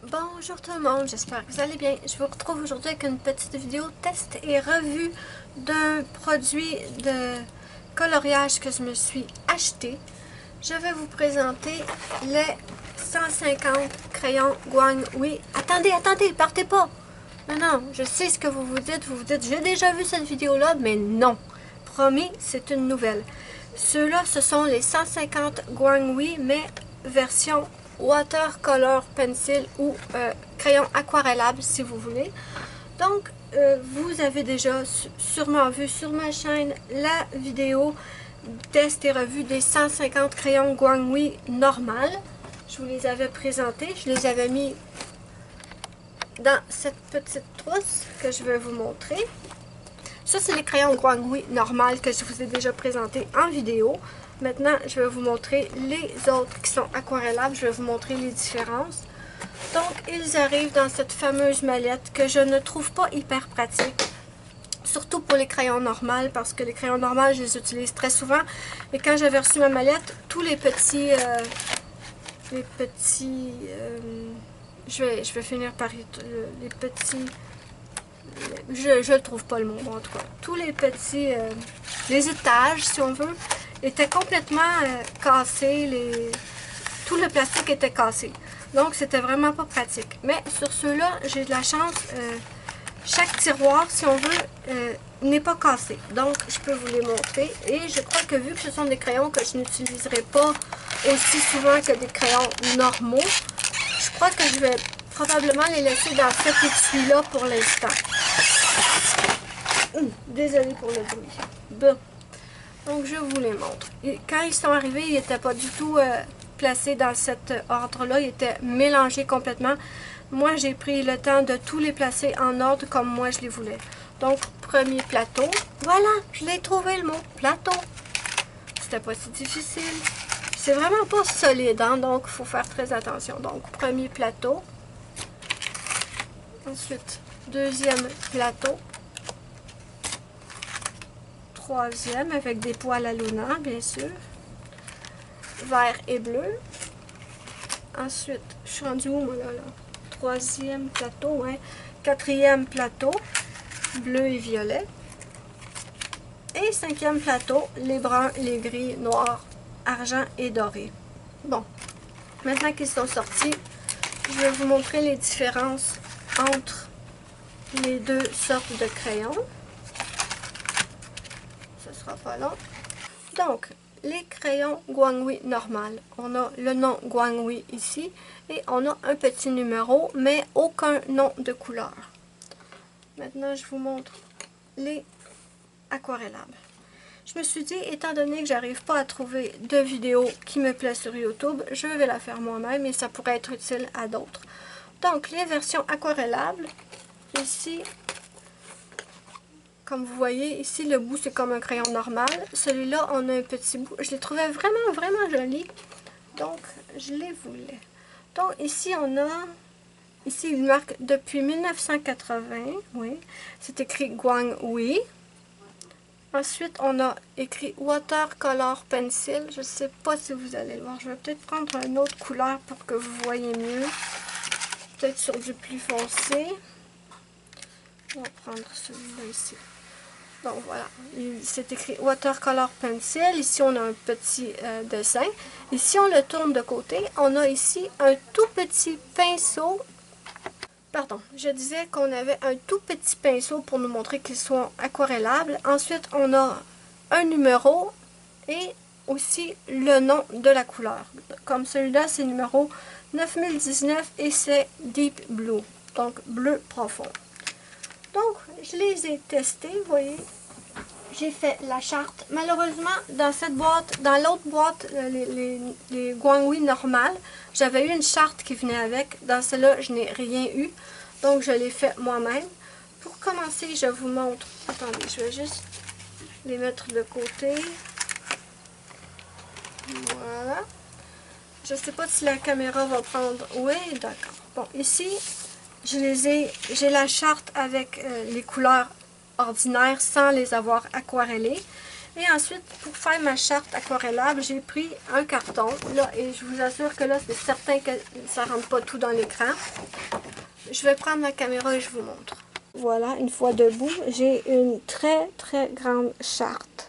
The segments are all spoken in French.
Bonjour tout le monde, j'espère que vous allez bien. Je vous retrouve aujourd'hui avec une petite vidéo test et revue d'un produit de coloriage que je me suis acheté. Je vais vous présenter les 150 crayons Guanghui. Attendez, partez pas! Non, je sais ce que vous vous dites. Vous vous dites, j'ai déjà vu cette vidéo-là, mais non. Promis, c'est une nouvelle. Ceux-là, ce sont les 150 Guanghui, mais version watercolor pencil ou crayon aquarellable si vous voulez. Donc, vous avez déjà sûrement vu sur ma chaîne la vidéo test et revue des 150 crayons Guanghui normal. Je vous les avais présentés, je les avais mis dans cette petite trousse que je vais vous montrer. Ça, c'est les crayons Guanghui normal que je vous ai déjà présenté en vidéo. Maintenant, je vais vous montrer les autres qui sont aquarellables. Je vais vous montrer les différences. Donc, ils arrivent dans cette fameuse mallette que je ne trouve pas hyper pratique. Surtout pour les crayons normaux, parce que les crayons normaux, je les utilise très souvent. Et quand j'avais reçu ma mallette, tous les petits... je vais finir par les petits... Je ne trouve pas le mot, en tout cas. Tous les petits... les étages, si on veut, étaient complètement cassés. Tout le plastique était cassé. Donc, c'était vraiment pas pratique. Mais sur ceux-là, j'ai de la chance. Chaque tiroir, si on veut, n'est pas cassé. Donc, je peux vous les montrer. Et je crois que vu que ce sont des crayons que je n'utiliserai pas aussi souvent que des crayons normaux, je crois que je vais probablement les laisser dans cet étui-là pour l'instant. Désolée pour le bruit. Bon. Donc, je vous les montre. Et quand ils sont arrivés, ils n'étaient pas du tout placés dans cet ordre-là. Ils étaient mélangés complètement. Moi, j'ai pris le temps de tous les placer en ordre comme moi je les voulais. Donc, premier plateau. Voilà, je l'ai trouvé le mot. Plateau. C'était pas si difficile. C'est vraiment pas solide, hein, donc il faut faire très attention. Donc, premier plateau. Ensuite, deuxième plateau. Troisième, avec des poils à Luna, bien sûr. Vert et bleu. Ensuite, je suis rendue où, moi, là? Troisième plateau, hein. Quatrième plateau, bleu et violet. Et cinquième plateau, les bruns, les gris, noirs, argent et doré. Bon, maintenant qu'ils sont sortis, je vais vous montrer les différences entre les deux sortes de crayons. Ce sera pas long. Donc, les crayons Guanghui normal. On a le nom Guanghui ici et on a un petit numéro, mais aucun nom de couleur. Maintenant, je vous montre les aquarellables. Je me suis dit, étant donné que j'arrive pas à trouver de vidéo qui me plaît sur YouTube, je vais la faire moi-même et ça pourrait être utile à d'autres. Donc, les versions aquarellables, ici, comme vous voyez, ici, le bout, c'est comme un crayon normal. Celui-là, on a un petit bout. Je les trouvais vraiment jolis. Donc, je les voulais. Donc, ici, on a... Ici, il marque depuis 1980. Oui. C'est écrit Guanghui. Ensuite, on a écrit Watercolor Pencil. Je ne sais pas si vous allez le voir. Je vais peut-être prendre une autre couleur pour que vous voyez mieux. Peut-être sur du plus foncé. On va prendre celui-là ici. Donc voilà, c'est écrit Watercolor Pencil. Ici, on a un petit dessin. Et si on le tourne de côté, on a ici un tout petit pinceau. Pardon, je disais qu'on avait un tout petit pinceau pour nous montrer qu'ils sont aquarellables. Ensuite, on a un numéro et aussi le nom de la couleur. Comme celui-là, c'est numéro 9019 et c'est Deep Blue, donc bleu profond. Donc, je les ai testés, vous voyez. J'ai fait la charte. Malheureusement, dans cette boîte, dans l'autre boîte, les Guanghui normales, j'avais eu une charte qui venait avec. Dans celle-là, je n'ai rien eu. Donc, je l'ai fait moi-même. Pour commencer, je vous montre. Attendez, je vais juste les mettre de côté. Voilà. Je ne sais pas si la caméra va prendre. Oui, d'accord. Bon, ici, j'ai la charte avec les couleurs ordinaires sans les avoir aquarellées. Et ensuite, pour faire ma charte aquarellable, j'ai pris un carton. Là, et je vous assure que là, c'est certain que ça ne rentre pas tout dans l'écran. Je vais prendre ma caméra et je vous montre. Voilà, une fois debout, j'ai une très très grande charte.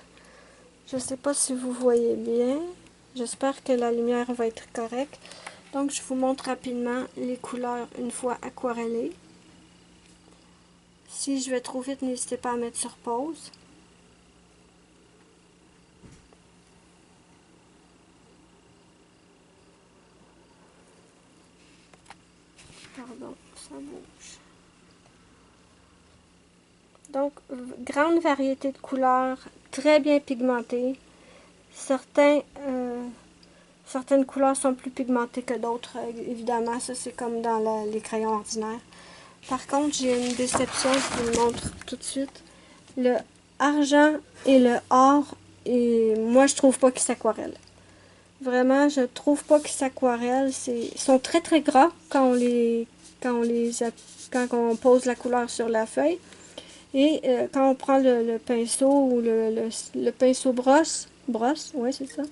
Je ne sais pas si vous voyez bien. J'espère que la lumière va être correcte. Donc, je vous montre rapidement les couleurs une fois aquarellées. Si je vais trop vite, n'hésitez pas à mettre sur pause. Pardon, ça bouge. Donc, grande variété de couleurs, très bien pigmentées. Certaines couleurs sont plus pigmentées que d'autres, évidemment. Ça, c'est comme dans les crayons ordinaires. Par contre, j'ai une déception, je vous le montre tout de suite. Le argent et le or, et moi, je trouve pas qu'ils s'aquarellent. Vraiment, je trouve pas qu'ils s'aquarellent. Ils sont très très gras quand on pose la couleur sur la feuille. Et quand on prend le pinceau ou le pinceau brosse, ouais c'est ça,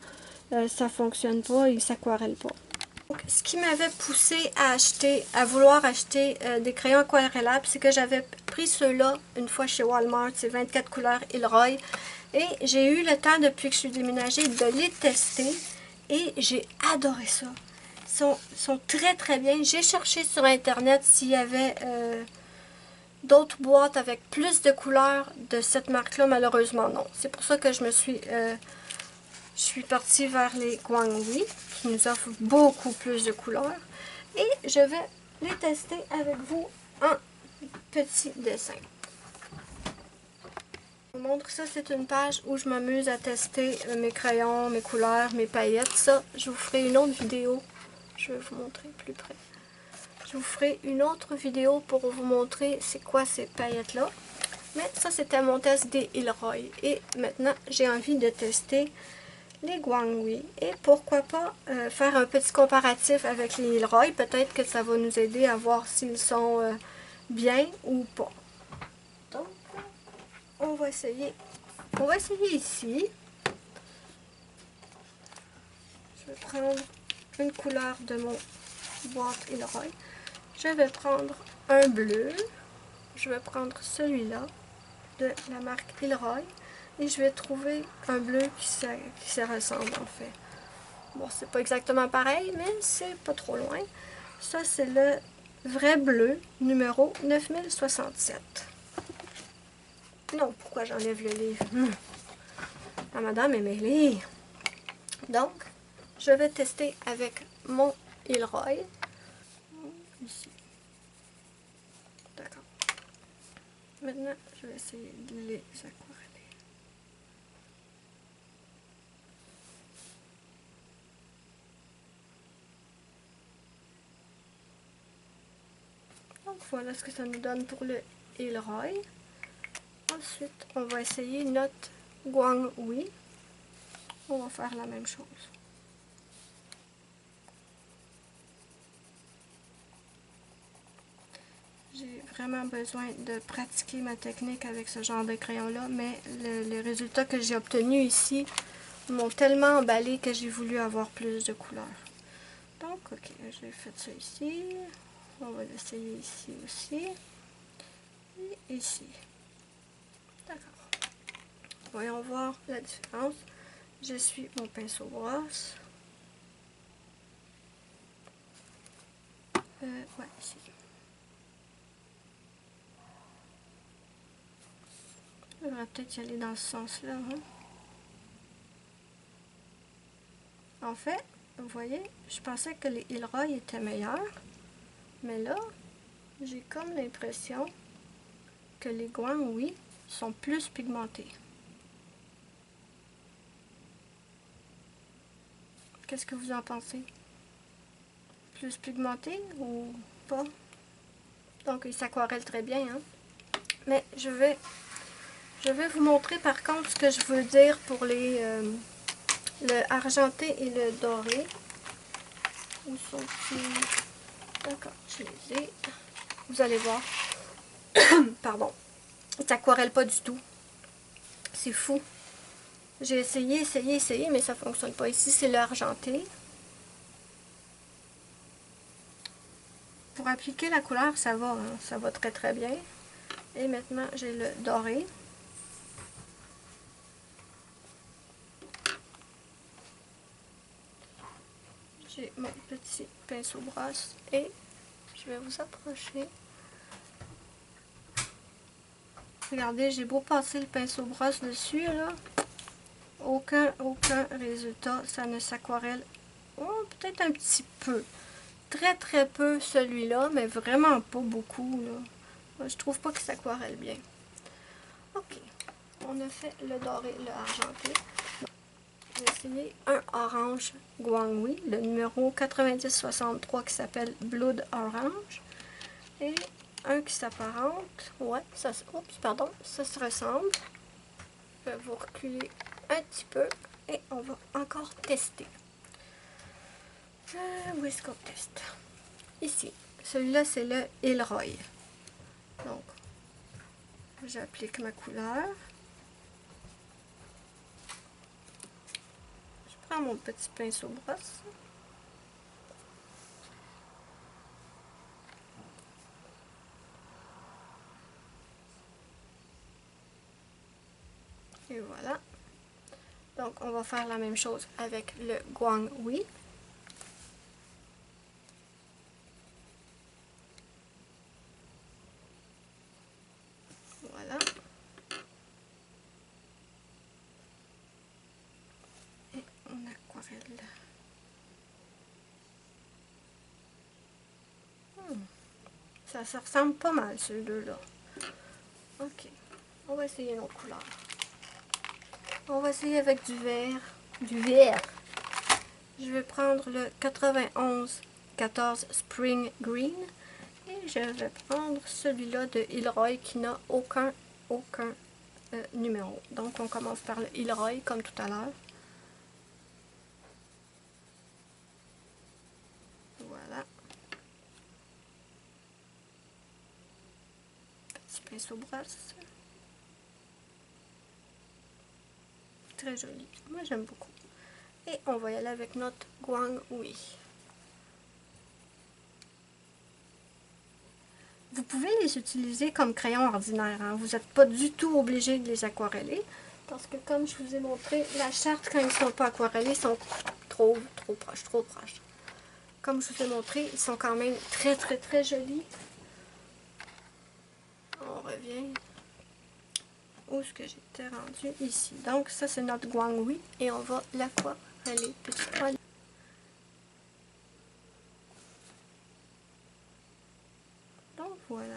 ça fonctionne pas, il s'aquarelle pas. Donc, ce qui m'avait poussé à vouloir acheter des crayons aquarellables, c'est que j'avais pris ceux-là une fois chez Walmart, c'est 24 couleurs Ilroy. Et j'ai eu le temps depuis que je suis déménagée de les tester et j'ai adoré ça. Ils sont très très bien. J'ai cherché sur internet s'il y avait d'autres boîtes avec plus de couleurs de cette marque-là, malheureusement non. C'est pour ça que je suis partie vers les Guangwi, qui nous offrent beaucoup plus de couleurs. Et je vais les tester avec vous en petit dessin. Je vous montre ça, c'est une page où je m'amuse à tester mes crayons, mes couleurs, mes paillettes. Ça, je vous ferai une autre vidéo. Je vais vous montrer plus près. Je vous ferai une autre vidéo pour vous montrer c'est quoi ces paillettes-là. Mais ça, c'était mon test des Ilroy. Et maintenant, j'ai envie de tester les Guangwi. Et pourquoi pas faire un petit comparatif avec les Ilroy. Peut-être que ça va nous aider à voir s'ils sont bien ou pas. Donc, on va essayer. On va essayer ici. Je vais prendre une couleur de mon boîte Ilroy. Je vais prendre un bleu. Je vais prendre celui-là de la marque Ilroy. Et je vais trouver un bleu qui se ressemble en fait. Bon, c'est pas exactement pareil, mais c'est pas trop loin. Ça, c'est le vrai bleu, numéro 9067. Non, pourquoi j'enlève le livre? La madame est mêlée. Donc, je vais tester avec mon Ilroy. Ici. D'accord. Maintenant, je vais essayer de les aquareller. Donc, voilà ce que ça nous donne pour le Ilroy. Ensuite, on va essayer notre Guangwi. On va faire la même chose. J'ai vraiment besoin de pratiquer ma technique avec ce genre de crayon-là, mais les résultats que j'ai obtenus ici m'ont tellement emballé que j'ai voulu avoir plus de couleurs. Donc, ok, j'ai fait ça ici. On va l'essayer ici aussi. Et ici. D'accord. Voyons voir la différence. Je suis mon pinceau brosse. Ouais, ici. Je devrais peut-être y aller dans ce sens-là. Hein? En fait, vous voyez, je pensais que les Ilroy étaient meilleurs. Mais là, j'ai comme l'impression que les Guangwi sont plus pigmentés. Qu'est-ce que vous en pensez? Plus pigmentés ou pas? Donc, ils s'aquarellent très bien. Hein? Mais je vais vous montrer par contre ce que je veux dire pour le argenté et le doré. Où sont-ils? D'accord, je les ai. Vous allez voir. Pardon. Ils s'aquarellent pas du tout. C'est fou. J'ai essayé, mais ça ne fonctionne pas. Ici, c'est l'argenté. Pour appliquer la couleur, ça va, hein, ça va très très bien. Et maintenant, j'ai le doré. J'ai mon petit pinceau brosse et je vais vous approcher. Regardez, j'ai beau passer le pinceau brosse dessus, là. Aucun résultat. Ça ne s'aquarelle. Oh, peut-être un petit peu. Très très peu celui-là, mais vraiment pas beaucoup, là. Je trouve pas qu'il s'aquarelle bien. Ok. On a fait le doré, le argenté. Je vais essayer un orange Guanghui, le numéro 9063 qui s'appelle Blood Orange. Et un qui s'apparente. Ouais, ça, oups, pardon, ça se ressemble. Je vais vous reculer un petit peu et on va encore tester. Où est-ce qu'on teste? Ici. Celui-là, c'est le Ilroy. Donc, j'applique ma couleur. Je prends mon petit pinceau brosse. Et voilà. Donc, on va faire la même chose avec le Guanghui. Voilà. Et on aquarelle. Ça ressemble pas mal, ces deux-là. Ok. On va essayer nos couleurs. On va essayer avec du vert. Du vert. Je vais prendre le 9114 Spring Green. Et je vais prendre celui-là de Ilroy qui n'a aucun numéro. Donc on commence par le Ilroy comme tout à l'heure. Voilà. Petit pinceau brosse. Très joli. Moi j'aime beaucoup. Et on va y aller avec notre Guanghui. Vous pouvez les utiliser comme crayon ordinaire. Hein. Vous n'êtes pas du tout obligé de les aquareller. Parce que comme je vous ai montré, la charte, quand ils ne sont pas aquarellés, sont trop proches. Comme je vous ai montré, ils sont quand même très jolis. On revient. Où est-ce que j'étais rendu? Ici. Donc ça, c'est notre Guanghui. Et on va l'aquareller petit poil. Donc voilà.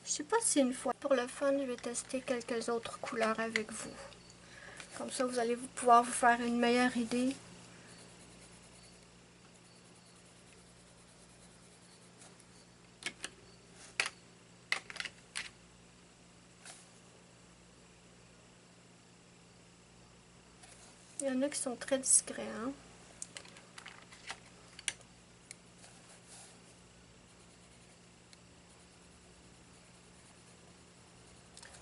Je sais pas si une fois, pour le fun, je vais tester quelques autres couleurs avec vous. Comme ça, vous allez pouvoir vous faire une meilleure idée. Il y en a qui sont très discrets, hein.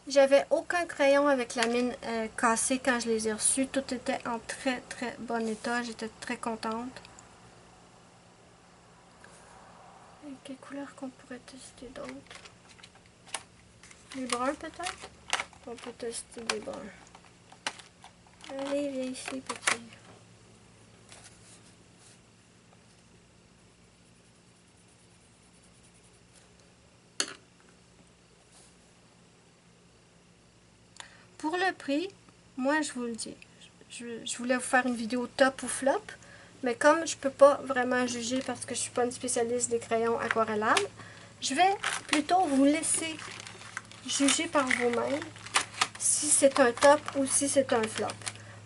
J'avais aucun crayon avec la mine cassée quand je les ai reçus. Tout était en très bon état. J'étais très contente. Et quelle couleur qu'on pourrait tester d'autres? Les bruns peut-être? On peut tester des bruns. Allez, viens ici, petit. Pour le prix, moi je vous le dis, je voulais vous faire une vidéo top ou flop, mais comme je peux pas vraiment juger parce que je suis pas une spécialiste des crayons aquarellables, je vais plutôt vous laisser juger par vous-même si c'est un top ou si c'est un flop.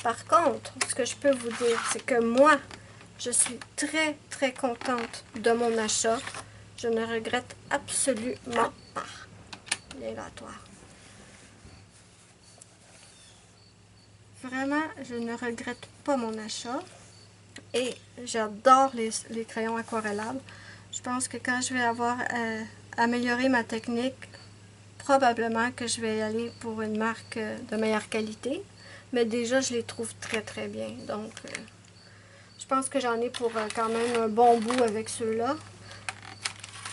Par contre, ce que je peux vous dire, c'est que moi, je suis très contente de mon achat. Je ne regrette absolument pas. Aléatoire. Vraiment, je ne regrette pas mon achat. Et j'adore les crayons aquarellables. Je pense que quand je vais avoir amélioré ma technique, probablement que je vais y aller pour une marque de meilleure qualité. mais déjà je les trouve très très bien. Donc je pense que j'en ai pour quand même un bon bout avec ceux-là.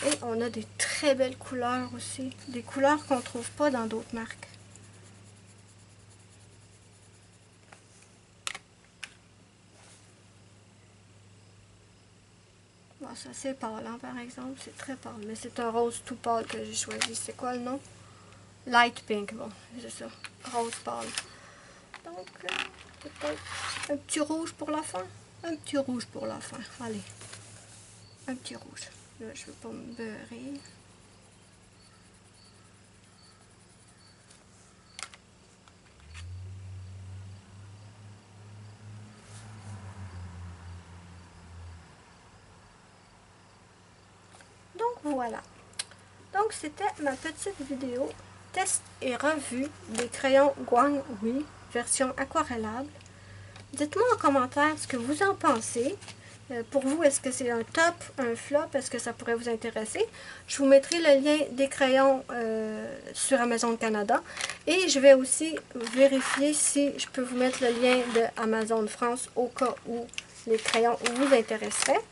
Et on a des très belles couleurs aussi, des couleurs qu'on ne trouve pas dans d'autres marques. Bon, ça c'est pâle, hein, par exemple, c'est très pâle, mais c'est un rose tout pâle que j'ai choisi. C'est quoi le nom? Light pink, bon, c'est ça, rose pâle. Donc, peut-être un petit rouge pour la fin. Un petit rouge pour la fin, allez. Un petit rouge. Là, je ne veux pas me beurrer. Donc, voilà. Donc, c'était ma petite vidéo test et revue des crayons Guanghui version aquarellable. Dites-moi en commentaire ce que vous en pensez. Pour vous, est-ce que c'est un top, un flop? Est-ce que ça pourrait vous intéresser? Je vous mettrai le lien des crayons sur Amazon Canada. Et je vais aussi vérifier si je peux vous mettre le lien de Amazon France au cas où les crayons vous intéresseraient.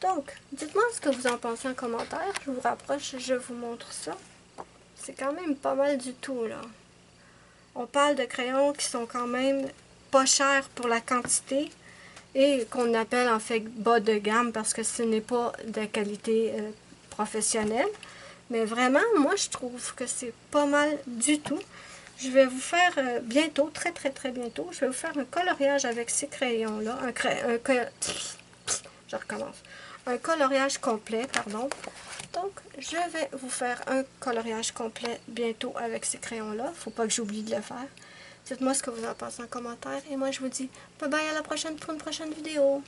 Donc, dites-moi ce que vous en pensez en commentaire. Je vous rapproche, je vous montre ça. C'est quand même pas mal du tout, là. On parle de crayons qui sont quand même pas chers pour la quantité et qu'on appelle en fait bas de gamme parce que ce n'est pas de qualité professionnelle. Mais vraiment, moi, je trouve que c'est pas mal du tout. Je vais vous faire bientôt, très bientôt, je vais vous faire un coloriage avec ces crayons-là. Je recommence. Un coloriage complet, pardon. Donc, je vais vous faire un coloriage complet bientôt avec ces crayons-là. Faut pas que j'oublie de le faire. Dites-moi ce que vous en pensez en commentaire. Et moi, je vous dis bye bye à la prochaine pour une prochaine vidéo.